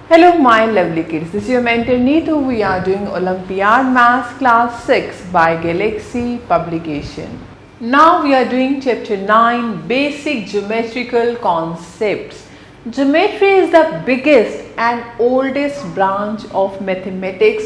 Hello my lovely kids, this is your mentor Neetu. We are doing Olympiad Maths Class 6 by Galaxy Publication. Now we are doing Chapter 9, Basic Geometrical Concepts. Geometry is the biggest and oldest branch of mathematics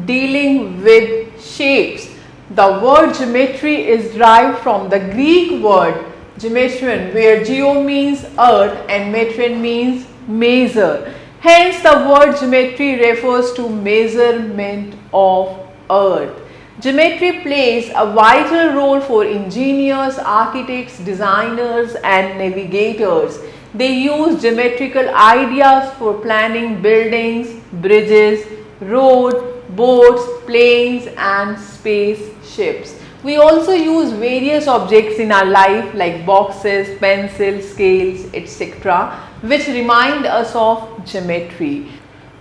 dealing with shapes. The word geometry is derived from the Greek word geometrion, where geo means earth and metrion means measure. Hence, the word geometry refers to measurement of earth. Geometry plays a vital role for engineers, architects, designers and navigators. They use geometrical ideas for planning buildings, bridges, roads, boats, planes and spaceships. We also use various objects in our life like boxes, pencils, scales, etc., which remind us of geometry.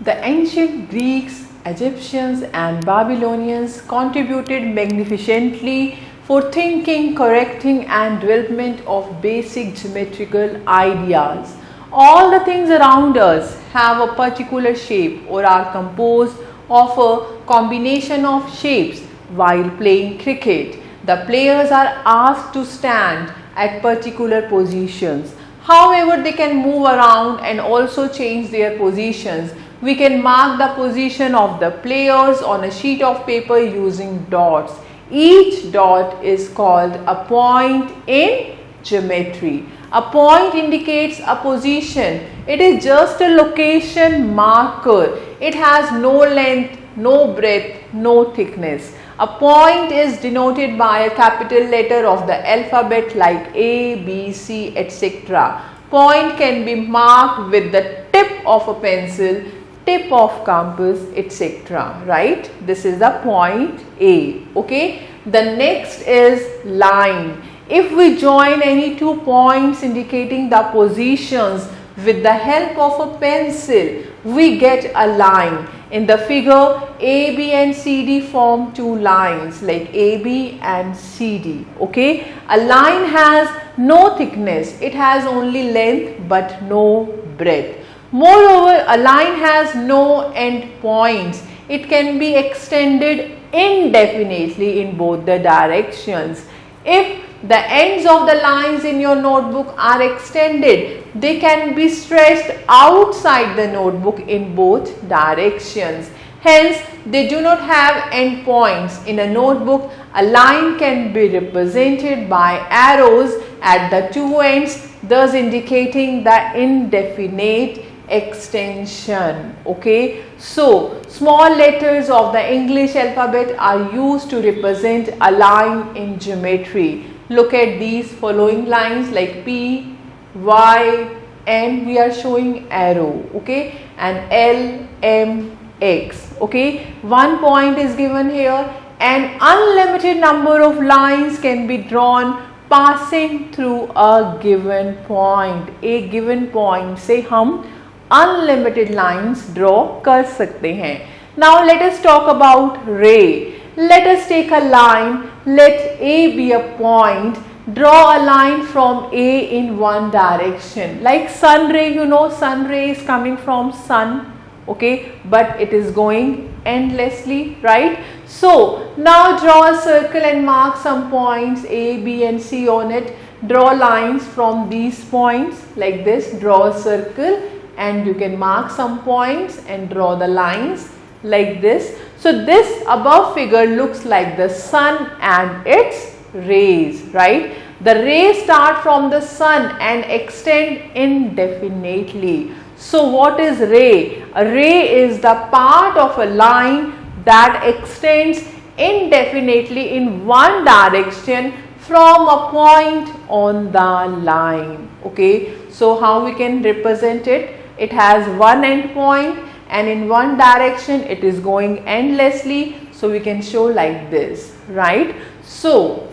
The ancient Greeks, Egyptians and Babylonians contributed magnificently for thinking, correcting and development of basic geometrical ideas. All the things around us have a particular shape or are composed of a combination of shapes. While playing cricket, the players are asked to stand at particular positions. However, they can move around and also change their positions. We can mark the position of the players on a sheet of paper using dots. Each dot is called a point in geometry. A point indicates a position. It is just a location marker. It has no length, no breadth, no thickness. A point is denoted by a capital letter of the alphabet like A, B, C, etc. Point can be marked with the tip of a pencil, tip of compass, etc. Right? This is the point A. Okay. The next is line. If we join any two points indicating the positions with the help of a pencil, we get a line. In the figure, AB and CD form two lines like AB and CD. Okay, a line has no thickness, it has only length but no breadth. Moreover, a line has no end points. It can be extended indefinitely in both the directions. If the ends of the lines in your notebook are extended, they can be stretched outside the notebook in both directions. Hence, they do not have end points. In a notebook, a line can be represented by arrows at the two ends, thus indicating the indefinite extension. Okay, so small letters of the English alphabet are used to represent a line in geometry. Look at these following lines like P, Y, and we are showing arrow, okay, and L, M, X. Okay, one point is given here. An unlimited number of lines can be drawn passing through a given point. A given point से हम unlimited lines draw कर सकते हैं. Now let us talk about ray. Let us take a line. Let A be a point. Draw a line from A in one direction. Like sun ray, you know, sun ray is coming from sun. Okay, but it is going endlessly, right? So now draw a circle and mark some points A, B and C on it. Draw lines from these points like this. Draw a circle and you can mark some points and draw the lines like this. So this above figure looks like the sun and its rays, right? The rays start from the sun and extend indefinitely. So what is ray? A ray is the part of a line that extends indefinitely in one direction from a point on the line. Okay, so how we can represent it? It has one end point and in one direction it is going endlessly, so we can show like this, right? So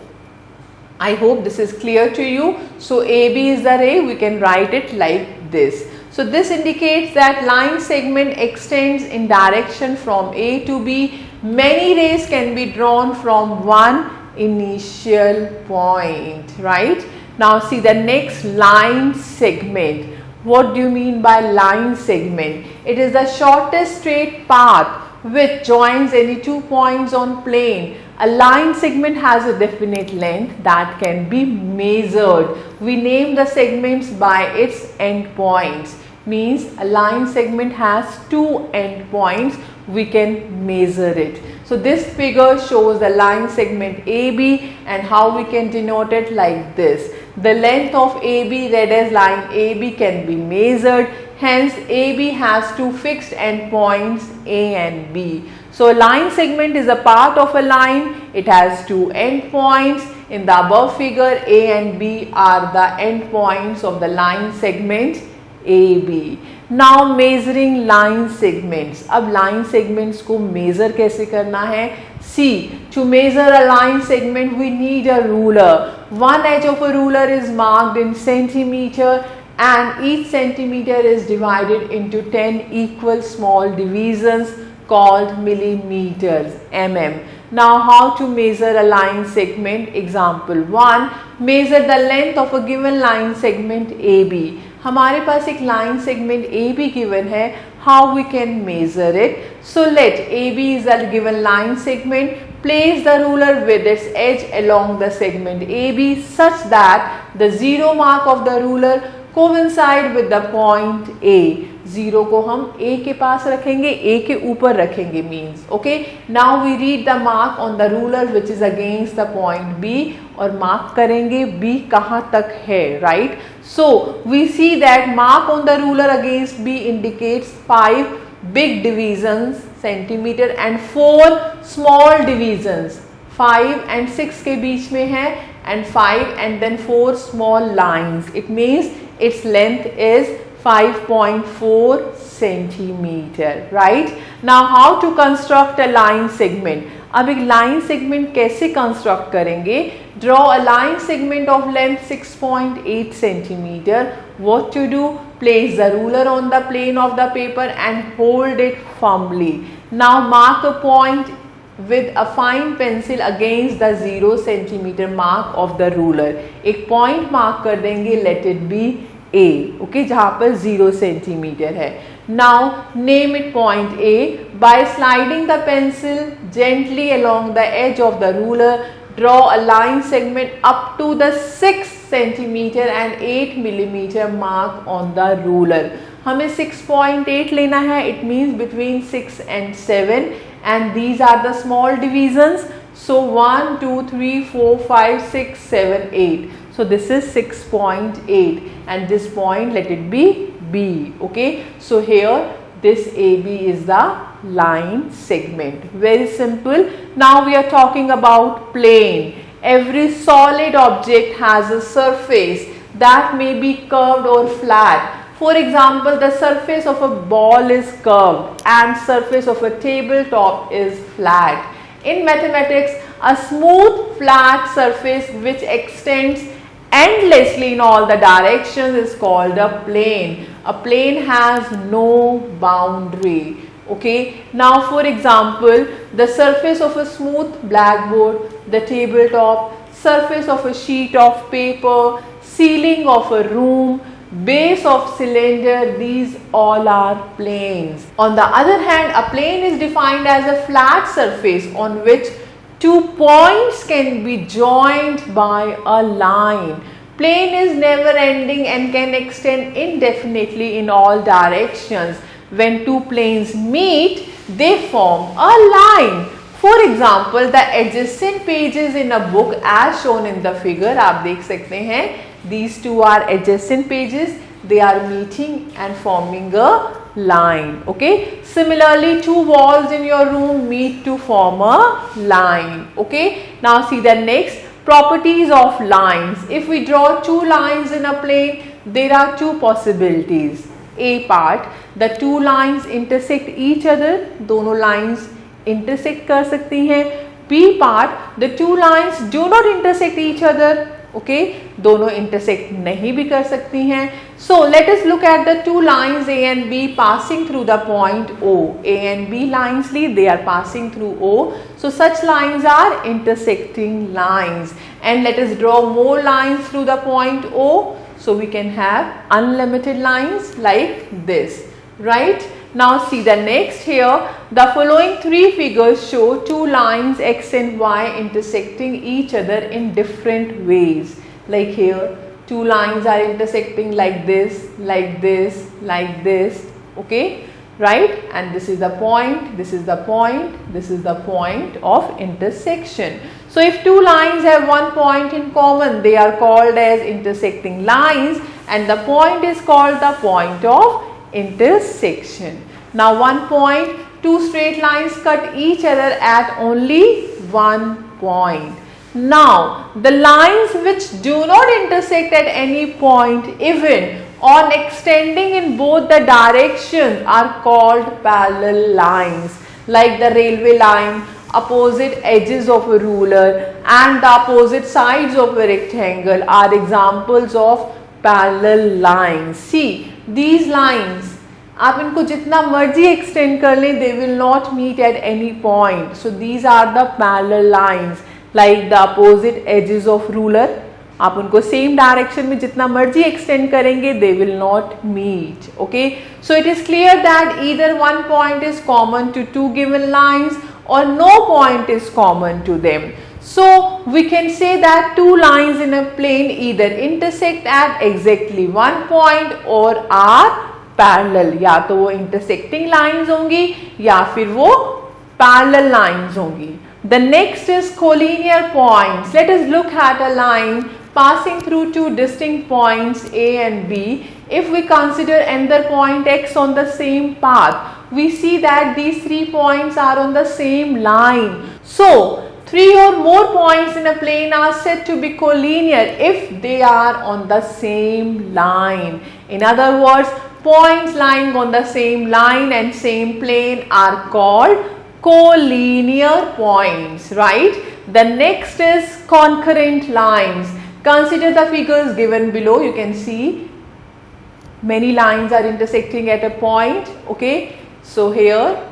I hope this is clear to you. So AB is the ray, we can write it like this. So this indicates that line segment extends in direction from A to B. Many rays can be drawn from one initial point, right? Now see the next line segment. What do you mean by line segment? It is the shortest straight path which joins any two points on plane. A line segment has a definite length that can be measured. We name the segments by its endpoints. Means a line segment has two endpoints. We can measure it. So this figure shows the line segment AB and how we can denote it like this. The length of AB, read as line AB, can be measured. Hence, AB has two fixed endpoints A and B. So, a line segment is a part of a line. It has two endpoints. In the above figure, A and B are the endpoints of the line segment AB. Now, measuring line segments. अब line segments को measure कैसे करना है? See, to measure a line segment, we need a ruler. One edge of a ruler is marked in centimeter and each centimeter is divided into 10 equal small divisions called millimeters, mm. Now, how to measure a line segment? Example 1. Measure the length of a given line segment AB. हमारे पास एक line segment AB given है. How we can measure it? So let AB is a given line segment. Place the ruler with its edge along the segment AB such that the zero mark of the ruler coincide with the point A. Zero को हम A के पास रखेंगे, A के ऊपर रखेंगे means. Okay. Now we read the mark on the ruler which is against the point B और mark करेंगे B कहाँ तक है, right? So we see that mark on the ruler against B indicates 5 big divisions centimeter and 4 small divisions. 5 and 6 के बीच में है and 5 and then 4 small lines. It means its length is 5.4 centimeter, right? Now how to construct a line segment? अब एक line segment कैसे construct करेंगे? Draw a line segment of length 6.8 centimeter. What to do? Place the ruler on the plane of the paper and hold it firmly. Now mark a point with a fine pencil against the 0 centimeter mark of the ruler. एक point mark कर देंगे, let it be A, okay, जहाँ पर 0 centimeter है. Now name it point A. By sliding the pencil gently along the edge of the ruler, draw a line segment up to the 6 centimeter and 8 millimeter mark on the ruler. हमें 6.8 लेना है. It means between 6 and 7 and these are the small divisions. So 1, 2, 3, 4, 5, 6, 7, 8. So this is 6.8 and this point let it be B. Okay. So here this AB is the line segment. Very simple. Now we are talking about plane. Every solid object has a surface that may be curved or flat. For example, the surface of a ball is curved and surface of a tabletop is flat. In mathematics, a smooth flat surface which extends endlessly in all the directions is called a plane. A plane has no boundary. Okay. Now for example, the surface of a smooth blackboard, the tabletop, surface of a sheet of paper, ceiling of a room, base of cylinder, these all are planes. On the other hand, a plane is defined as a flat surface on which two points can be joined by a line. Plane is never ending and can extend indefinitely in all directions. When two planes meet, they form a line. For example, the adjacent pages in a book as shown in the figure, आप देख सकते हैं, these two are adjacent pages, they are meeting and forming a line. Okay. Similarly, two walls in your room meet to form a line. Okay. Now see the next properties of lines. If we draw two lines in a plane, there are two possibilities. A part, the two lines intersect each other, दोनों lines intersect कर सकती हैं. B part, the two lines do not intersect each other. Okay, दोनों intersect नहीं भी कर सकती हैं. So let us look at the two lines A and B passing through the point O. A and B lines, they are passing through O. So such lines are intersecting lines. And let us draw more lines through the point O. So we can have unlimited lines like this, right? Now see the next here. The following three figures show two lines x and y intersecting each other in different ways. Like here, two lines are intersecting like this, like this, like this, okay, right? And this is the point, this is the point, this is the point of intersection. So if two lines have one point in common, they are called as intersecting lines, and the point is called the point of intersection. Now one point, two straight lines cut each other at only one point. Now the lines which do not intersect at any point even on extending in both the directions are called parallel lines, like the railway line, opposite edges of a ruler and the opposite sides of a rectangle are examples of parallel lines. See, these lines, आप इनको जितना मर्जी extend कर लें, they will not meet at any point. So these are the parallel lines, like the opposite edges of ruler. आप उनको same direction में जितना मर्जी एक्सटेंड करेंगे, they will not meet. Okay, so it is clear that either one point is common to two given lines or no point is common to them. So we can say that two lines in a plane either intersect at exactly one point or are parallel. या तो वो intersecting lines होंगी या फिर वो parallel lines होंगी. The next is collinear points. Let us look at a line passing through two distinct points A and B. If we consider another point X on the same path, we see that these 3 points are on the same line. So 3 or more points in a plane are said to be collinear if they are on the same line. In other words, points lying on the same line and same plane are called collinear points, right? The next is concurrent lines. Consider the figures given below. You can see many lines are intersecting at a point, okay? So here,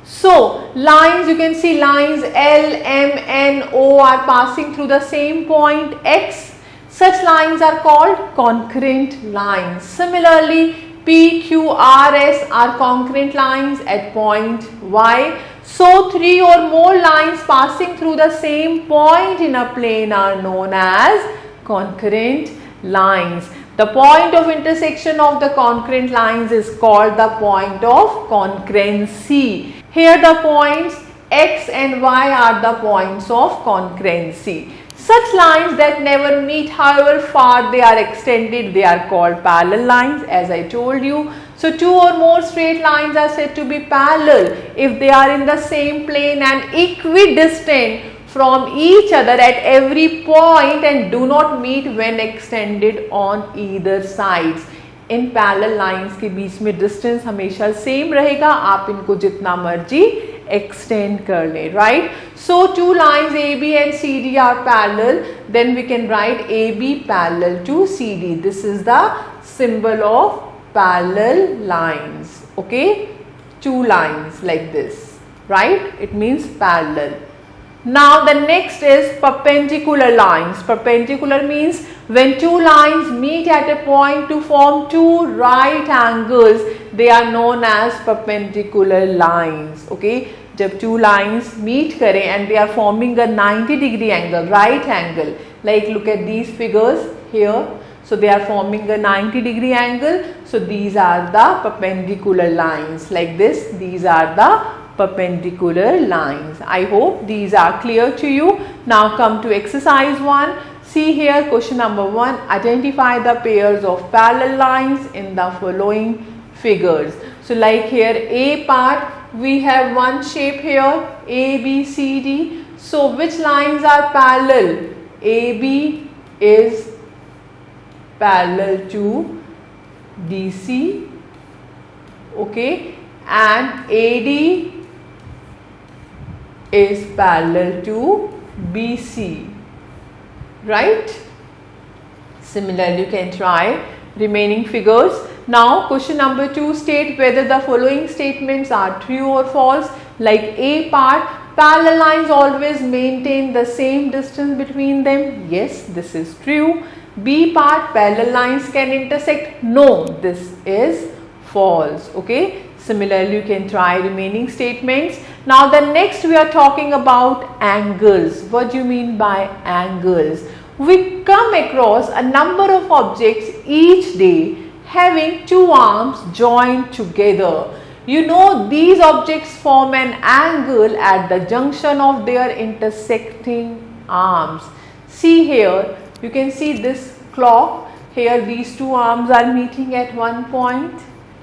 so lines, you can see lines L, M, N, O are passing through the same point X. Such lines are called concurrent lines. Similarly, P, Q, R, S are concurrent lines at point Y. So 3 or more lines passing through the same point in a plane are known as concurrent lines. The point of intersection of the concurrent lines is called the point of concurrency. Here the points X and Y are the points of concurrency. Such lines that never meet, however far they are extended, they are called parallel lines, as I told you. So 2 or more straight lines are said to be parallel if they are in the same plane and equidistant from each other at every point and do not meet when extended on either sides. In parallel lines के बीच में distance हमेशा same रहेगा, आप इनको जितना मर्जी extend कर लें, right? So two lines AB and CD are parallel, then we can write AB parallel to CD. This is the symbol of parallel lines, okay? Two lines like this, right? It means parallel. Now the next is perpendicular lines. Perpendicular means when two lines meet at a point to form two right angles, they are known as perpendicular lines. Okay, जब two lines meet करें and they are forming a 90-degree angle, right angle, like look at these figures here. So they are forming a 90-degree angle. So these are the perpendicular lines like this. These are the perpendicular lines. I hope these are clear to you. Now come to exercise 1. See here, question number 1. Identify the pairs of parallel lines in the following figures. So like here A part, we have one shape here, A, B, C, D. So which lines are parallel? AB is parallel to DC, okay, and AD is parallel to BC, right? Similarly, you can try remaining figures. Now question number 2, state whether the following statements are true or false. Like A part, parallel lines always maintain the same distance between them? Yes, this is true. B part, parallel lines can intersect? No, this is false. Okay. Similarly, you can try remaining statements. Now the next we are talking about angles. What do you mean by angles? We come across a number of objects each day having two arms joined together. You know, these objects form an angle at the junction of their intersecting arms. See here, you can see this clock. Here these two arms are meeting at one point.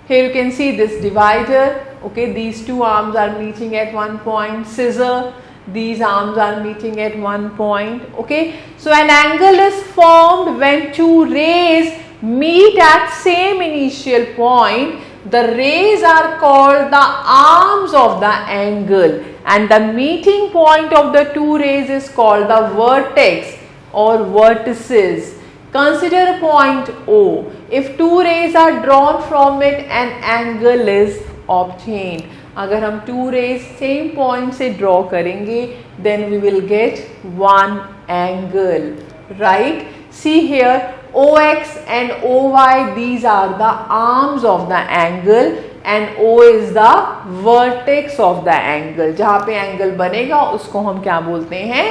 Here you can see this divider. Okay, these two arms are meeting at one point. Scissor, these arms are meeting at one point. Okay, so an angle is formed when two rays meet at same initial point. The rays are called the arms of the angle, and the meeting point of the two rays is called the vertex or vertices. Consider a point O. If two rays are drawn from it, an angle is obtained. अगर हम two rays same point से draw करेंगे, then we will get one angle, right? See here, OX and OY, these are the arms of the angle and O is the vertex of the angle. जहाँ पे angle बनेगा उसको हम क्या बोलते हैं?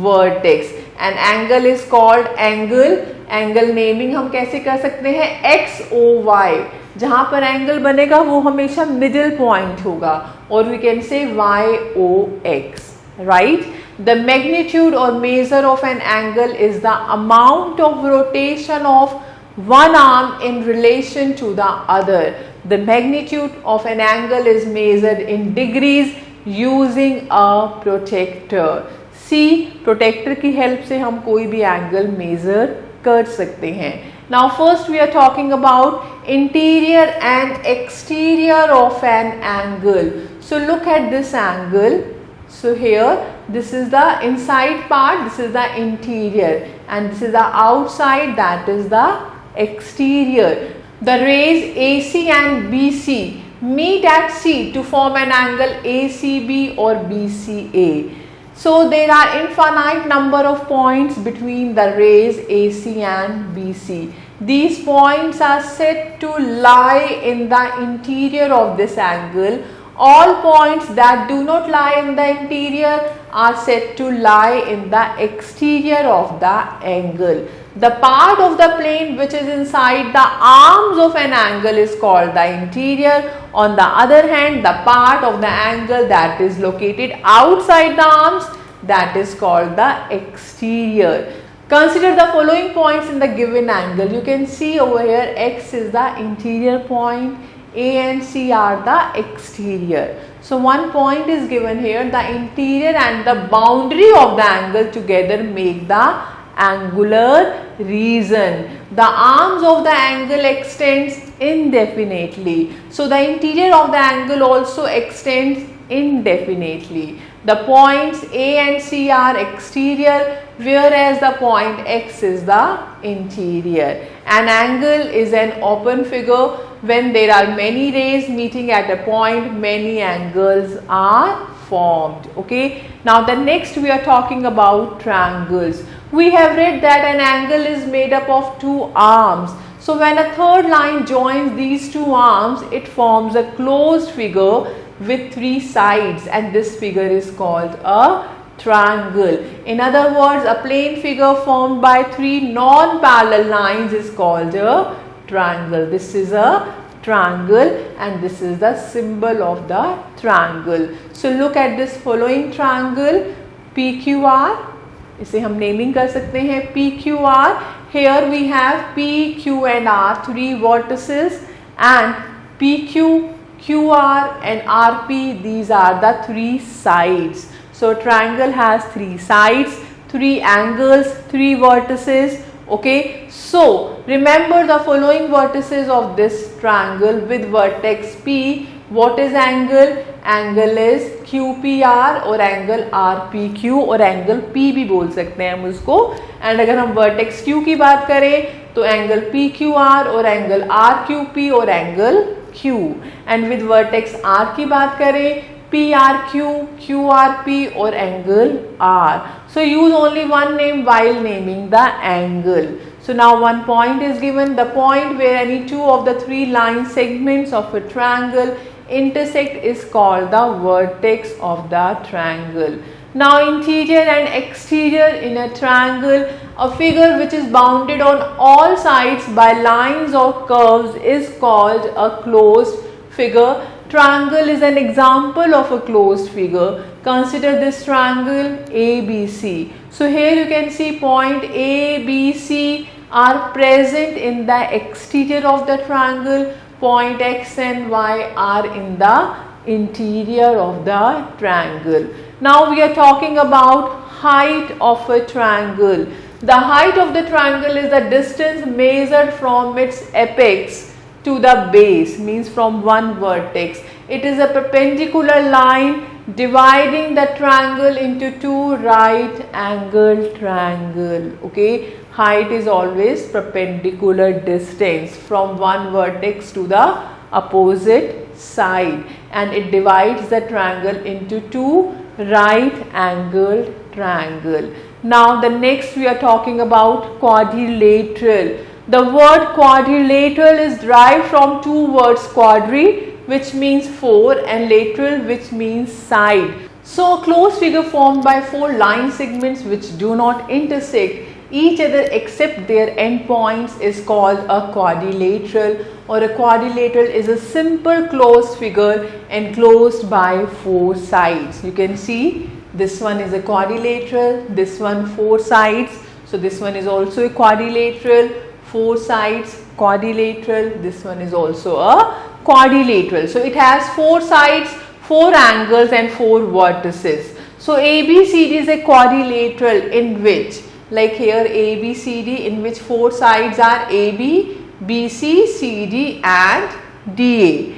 Vertex. An angle is called angle. Angle naming हम कैसे कर सकते हैं? XOY. जहाँ पर angle बनेगा वो हमेशा middle point होगा, or we can say YOX, right? The magnitude or measure of an angle is the amount of rotation of one arm in relation to the other. The magnitude of an angle is measured in degrees using a protractor. See, protractor की help से हम कोई भी angle measure कर सकते हैं. Now first we are talking about interior and exterior of an angle. So look at this angle. So here this is the inside part, this is the interior, and this is the outside, that is the exterior. The rays AC and BC meet at C to form an angle ACB or BCA. So there are infinite number of points between the rays AC and BC. These points are said to lie in the interior of this angle. All points that do not lie in the interior are said to lie in the exterior of the angle. The part of the plane which is inside the arms of an angle is called the interior. On the other hand, the part of the angle that is located outside the arms, that is called the exterior. Consider the following points in the given angle. You can see over here X is the interior point, A and C are the exterior. So one point is given here, the interior and the boundary of the angle together make the angular region. The arms of the angle extends indefinitely. So the interior of the angle also extends indefinitely. The points A and C are exterior, whereas the point X is the interior. An angle is an open figure. When there are many rays meeting at a point, many angles are formed. Okay. Now the next we are talking about triangles. We have read that an angle is made up of two arms. So when a third line joins these two arms, it forms a closed figure with three sides, and this figure is called a triangle. In other words, a plane figure formed by three non-parallel lines is called a triangle. This is a triangle and this is the symbol of the triangle. So look at this following triangle PQR. इसे हम naming कर सकते हैं PQR. Here we have P, Q and R, three vertices, and PQ, QR and RP, these are the three sides. So triangle has three sides, three angles, three vertices. Okay, so remember the following vertices of this triangle with vertex P. What is angle? Angle is QPR और angle RPQ और angle P भी बोल सकते हैं हम उसको. And अगर हम vertex Q की बात करें तो angle PQR और angle RQP और angle Q. And with vertex R की बात करें PRQ, QRP or angle R. So use only one name while naming the angle. So now one point is given, the point where any two of the three line segments of a triangle intersect is called the vertex of the triangle. Now interior and exterior in a triangle, a figure which is bounded on all sides by lines or curves is called a closed figure. Triangle is an example of a closed figure. Consider this triangle ABC. So here you can see point A, B, C are present in the exterior of the triangle. Point X and Y are in the interior of the triangle. Now we are talking about height of a triangle. The height of the triangle is the distance measured from its apex to the base, means from one vertex. It is a perpendicular line dividing the triangle into two right angled triangle. Okay, height is always perpendicular distance from one vertex to the opposite side, and it divides the triangle into two right angled triangle. Now the next we are talking about quadrilateral. The word quadrilateral is derived from two words, quadri which means four and lateral which means side. So a closed figure formed by four line segments which do not intersect each other except their endpoints is called a quadrilateral, or a quadrilateral is a simple closed figure enclosed by four sides. You can see this one is a quadrilateral, this one four sides. So this one is also a quadrilateral, four sides, quadrilateral. This one is also a quadrilateral. So it has four sides, four angles and four vertices. So ABCD is a quadrilateral in which, like here ABCD, in which four sides are AB, BC, CD and DA.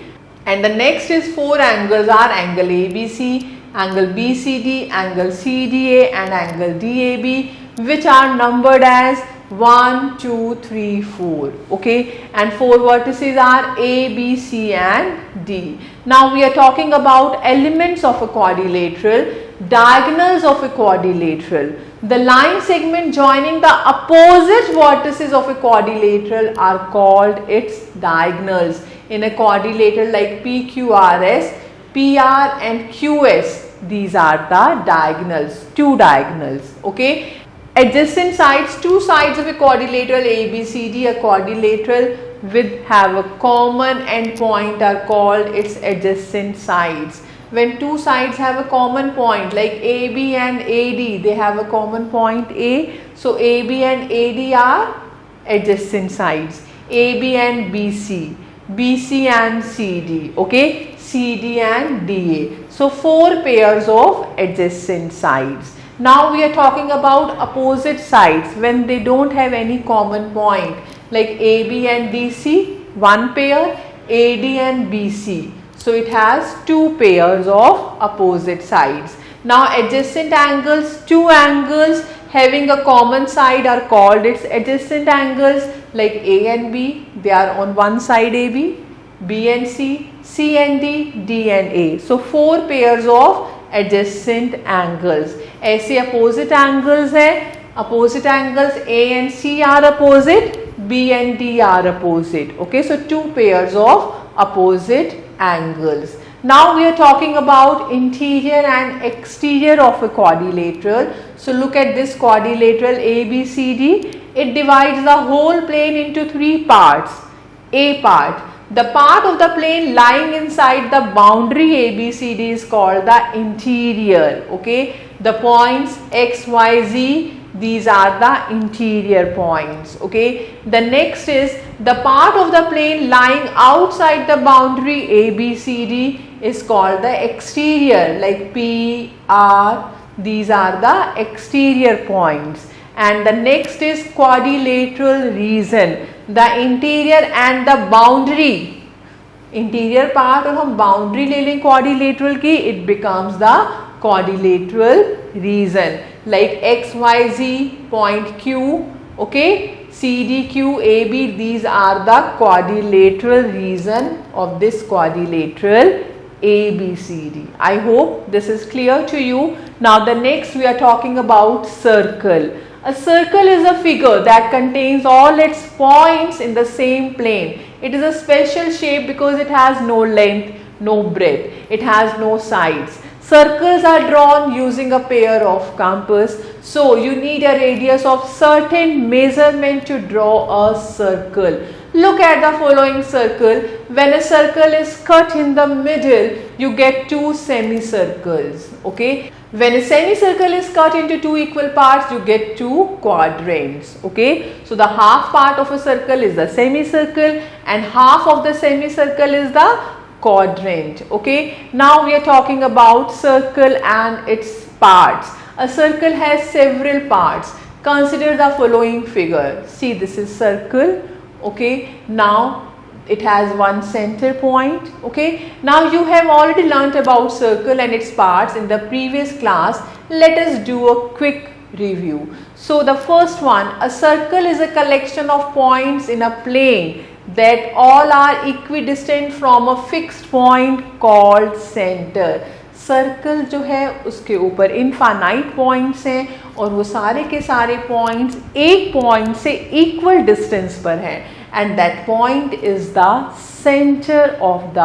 And the next is four angles are angle ABC, angle BCD, angle CDA and angle DAB, which are numbered as 1, 2, 3, 4. Okay, and four vertices are A, B, C and D. Now we are talking about elements of a quadrilateral, diagonals of a quadrilateral. The line segment joining the opposite vertices of a quadrilateral are called its diagonals. In a quadrilateral like PQRS, PR and QS, these are the diagonals, two diagonals. Okay. Adjacent sides, two sides of a quadrilateral ABCD, a quadrilateral with have a common endpoint are called its adjacent sides. When two sides have a common point like AB and AD, they have a common point A. So AB and AD are adjacent sides. AB and BC, BC and CD, okay, CD and DA. So four pairs of adjacent sides. Now we are talking about opposite sides when they don't have any common point, like AB and DC, one pair, AD and BC. So it has two pairs of opposite sides. Now adjacent angles, two angles having a common side are called its adjacent angles, like A and B, they are on one side AB, B and C, C and D, D and A. So four pairs of adjacent angles. ऐसे opposite angles है, opposite angles A and C are opposite, B and D are opposite. Okay, so two pairs of opposite angles. Now we are talking about interior and exterior of a quadrilateral. So look at this quadrilateral ABCD. It divides the whole plane into three parts. A part, the part of the plane lying inside the boundary ABCD is called the interior. Okay, the points X, Y, Z, these are the interior points. Okay, the next is the part of the plane lying outside the boundary ABCD is called the exterior, like P, R, these are the exterior points. And the next is quadrilateral region, the interior and the boundary. Interior part और हम boundary ले लें quadrilateral की, it becomes the quadrilateral region, like X Y G point Q, okay, C D Q A B, these are the quadrilateral region of this quadrilateral A, B, C, D. I hope this is clear to you. Now the next we are talking about circle. A circle is a figure that contains all its points in the same plane. It is a special shape because it has no length, no breadth. It has no sides. Circles are drawn using a pair of compass. So you need a radius of certain measurement to draw a circle. Look at the following circle. When a circle is cut in the middle, you get two semicircles. Okay. When a semicircle is cut into two equal parts, you get two quadrants. Okay. So the half part of a circle is the semicircle and half of the semicircle is the quadrant. Okay. Now we are talking about circle and its parts. A circle has several parts. Consider the following figure. See, this is circle. Okay, now it has one center point. Okay, now you have already learnt about circle and its parts in the previous class. Let us do a quick review. So the first one, a circle is a collection of points in a plane that all are equidistant from a fixed point called center. Circle जो है उसके ऊपर infinite points हैं और वो सारे के सारे पॉइंट्स एक पॉइंट से इक्वल डिस्टेंस पर हैं and that point is the centre of the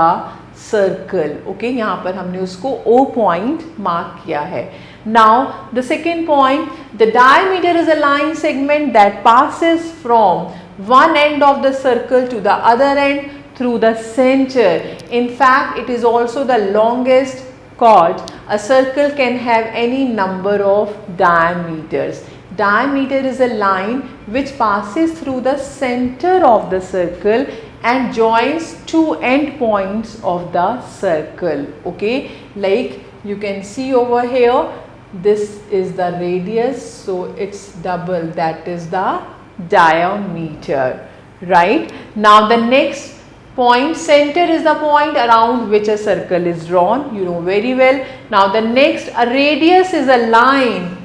circle. Okay, यहाँ पर हमने उसको O पॉइंट मार्क किया है. Now the second point, the diameter is a line segment that passes from one end of the circle to the other end through the center. In fact, it is also the longest chord. A circle can have any number of diameters. Diameter is a line which passes through the center of the circle and joins two end points of the circle. Okay, like you can see over here, this is the radius, so it's double, that is the diameter. Right, now the next point, center is the point around which a circle is drawn. You know very well. Now the next, a radius is a line.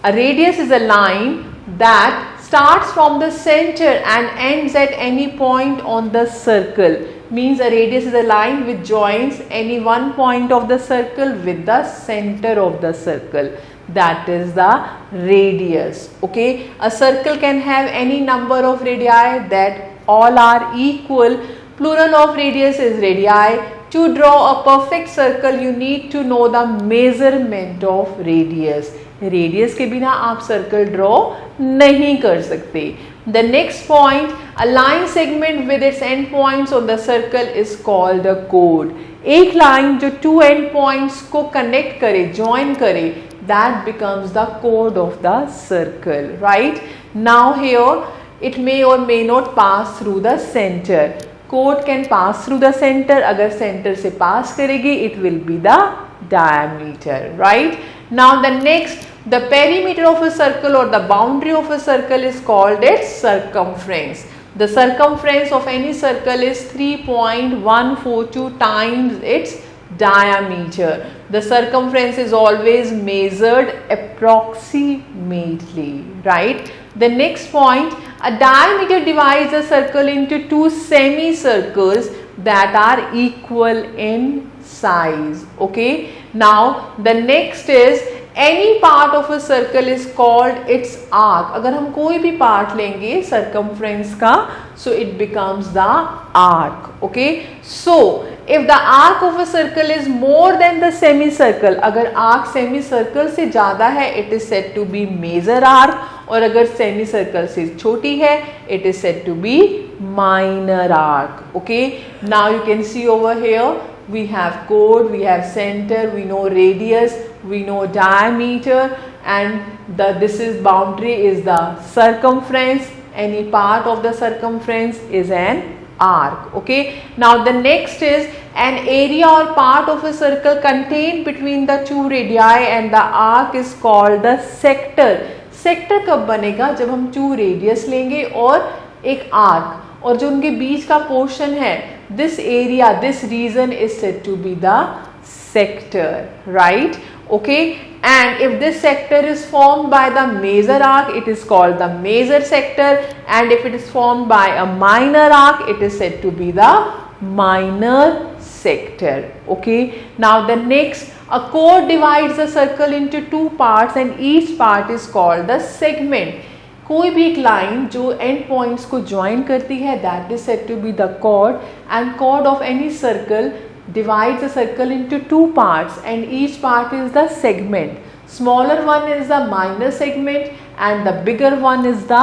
A radius is a line that starts from the center and ends at any point on the circle. Means a radius is a line which joins any one point of the circle with the center of the circle. That is the radius. Okay, a circle can have any number of radii that all are equal. Plural of radius is radii. To draw a perfect circle, you need to know the measurement of radius. Radius के बिना आप circle draw नहीं कर सकते. The next point, a line segment with its end points on the circle is called a chord. एक line जो two end points को connect करे, join करे, that becomes the chord of the circle. Right? Now here, it may or may not pass through the center. Chord can pass through the center. अगर center से pass करेगी, it will be the diameter. Right? Now the next, the perimeter of a circle or the boundary of a circle is called its circumference. The circumference of any circle is 3.142 times its diameter. The circumference is always measured approximately. Right? The next point, a diameter divides a circle into two semicircles that are equal in size. Okay. Now the next is, any part of a circle is called its arc. अगर हम कोई भी part लेंगे circumference का, so it becomes the arc. Okay. So if the arc of a circle is more than the semicircle, अगर arc semicircle से ज़्यादा है, it is said to be major arc, और अगर semicircle से छोटी है, it is said to be minor arc. Okay. Now you can see over here, we have chord, we have center, we know radius, we know diameter, and this is boundary is the circumference. Any part of the circumference is an arc. Okay. Now the next is an area or part of a circle contained between the two radii and the arc is called the sector. Sector कब बनेगा? जब हम two radius लेंगे और एक arc, और जो उनके बीच का पोर्शन है, this area, this region is said to be the sector. Right? Okay, and if this sector is formed by the major arc, it is called the major sector, and if it is formed by a minor arc, it is said to be the minor sector. Okay, now the next, a chord divides the circle into two parts and each part is called the segment. कोई भी एक line जो and points को join करती है, that is said to be the chord, and chord of any circle divides the circle into two parts and each part is the segment. Smaller one is the minor segment and the bigger one is the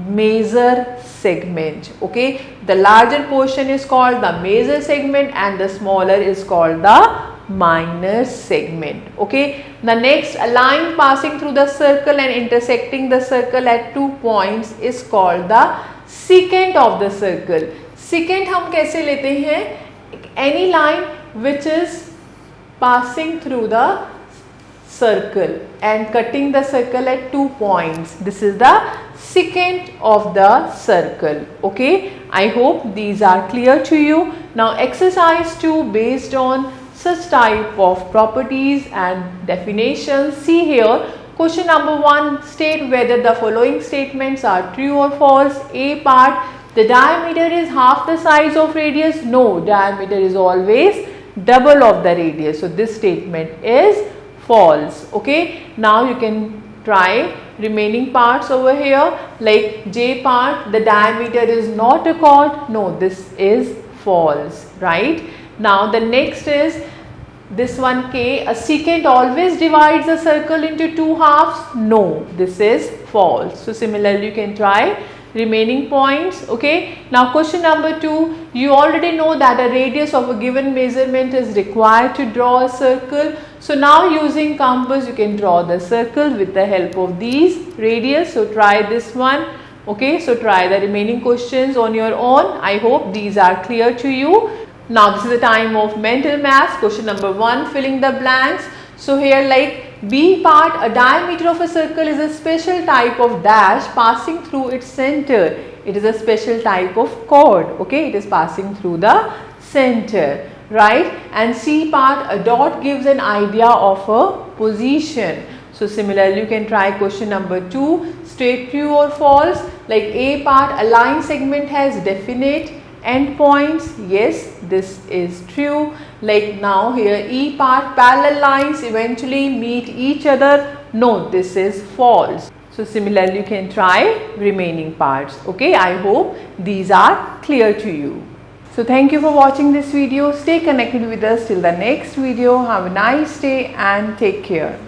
major segment. Okay, the larger portion is called the major segment and the smaller is called the minor segment. Okay, the next, a line passing through the circle and intersecting the circle at 2 points is called the secant of the circle. Secant हम कैसे लेते हैं? Any line which is passing through the circle and cutting the circle at 2 points, this is the secant of the circle. Okay, I hope these are clear to you. Now exercise 2, based on such type of properties and definitions. See here, question number 1, state whether the following statements are true or false. A part, the diameter is half the size of radius. No, diameter is always double of the radius. So this statement is false. Okay, now you can try remaining parts over here. Like J part, the diameter is not a chord. No, this is false, right? Now the next is this one, K, a secant always divides a circle into 2 halves. No, this is false. So similarly you can try remaining points. Okay, now question number 2, you already know that a radius of a given measurement is required to draw a circle. So now using compass you can draw the circle with the help of these radius. So try this one. Okay, so try the remaining questions on your own. I hope these are clear to you. Now this is the time of mental maths. Question number 1, filling the blanks. So here, like B part, a diameter of a circle is a special type of dash passing through its center. It is a special type of chord. Okay, it is passing through the center, right? And C part, a dot gives an idea of a position. So similarly you can try question number 2, straight true or false. Like A part, a line segment has definite endpoints. Yes, this is true. Like now here E part, parallel lines eventually meet each other. No, this is false. So similarly you can try remaining parts. Okay, I hope these are clear to you. So thank you for watching this video. Stay connected with us till the next video. Have a nice day and take care.